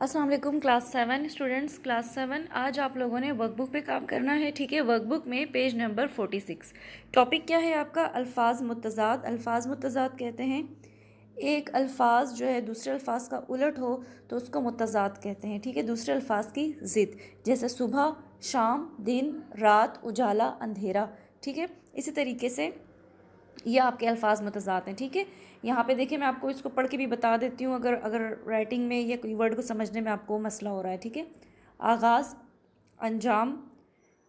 अस्सलाम वालेकुम class 7 students. Class 7 आज आप लोगों ने वर्कबुक पे काम करना है, ठीक है। वर्कबुक में पेज नंबर 46 टॉपिक क्या है आपका? अल्फाज मुतज़ाद। अल्फाज मुतज़ाद कहते हैं एक अल्फाज जो है दूसरे अल्फाज का उलट हो तो उसको मुतज़ाद कहते हैं, ठीक है। दूसरे अल्फाज की ज़िद, जैसे सुबह, शाम, दिन, रात, उजाला, अंधेरा, ठीक है। इसी तरीके से ये आपके अल्फाज मुतज़ाद हैं, ठीक है। यहाँ पे देखिए मैं आपको इसको पढ़ के भी बता देती हूँ अगर अगर राइटिंग में या कोई वर्ड को समझने में आपको मसला हो रहा है, ठीक है। आगाज़, अंजाम,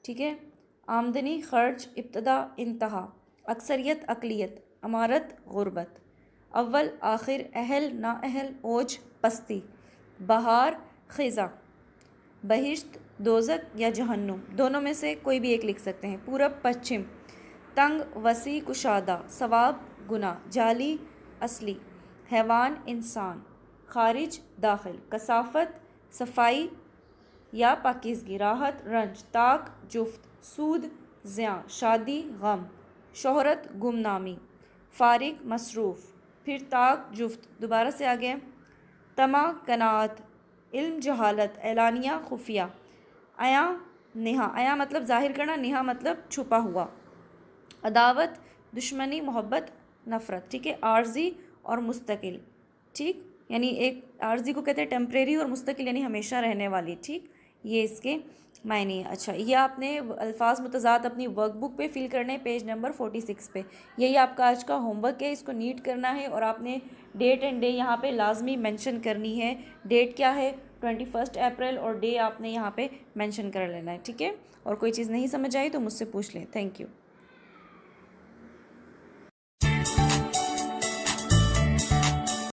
ठीक है। आमदनी, खर्च, इब्तदा, इंतहा, अक्सरियत, अक़लियत, अमारत, गुरबत, अव्वल, आखिर, अहल, नाअहल, ओज, पस्ती, बहार, ख़िज़ा, बहिश्त, दोज़क या जहन्नुम, दोनों में से कोई भी एक लिख सकते हैं। पूरब, पश्चिम, तंग, वसी, कुशादा, सवाब, गुनाह, जाली, असली, हैवान, इंसान, खारिज, दाखिल, कसाफत, सफाई या पाकीज़गी, राहत, रंज, ताक, जुफ्त, सूद, ज़िया, शादी, गम, शोहरत, गुमनामी, फारिग, मसरूफ़, फिर ताक, जुफ्त, दोबारा से आ गए, तमा, कनात, इल्म, जहालत, एलानिया, खुफिया, आया, नेहा, आया मतलब ज़ाहिर करना, नेहा मतलब छुपा हुआ, अदावत, दुश्मनी, मोहब्बत, नफ़रत, ठीक है। आर्जी और मुस्तकिल, ठीक, यानी एक आर्जी को कहते हैं टेम्परेरी और मुस्तकिल यानी हमेशा रहने वाली, ठीक। ये इसके मायने हैं। अच्छा, ये आपने अल्फाज मुतज़ाद अपनी वर्कबुक पे फिल करने पेज नंबर 46 पे। यही आपका आज का होमवर्क है, इसको नीट करना है और आपने डेट एंड डे यहाँ पे लाजमी मेंशन करनी है। डेट क्या है? 21 अप्रैल, और डे आपने यहाँ पे मेंशन कर लेना है, ठीक है। और कोई चीज़ नहीं समझ आई तो मुझसे पूछ लें। Thank you.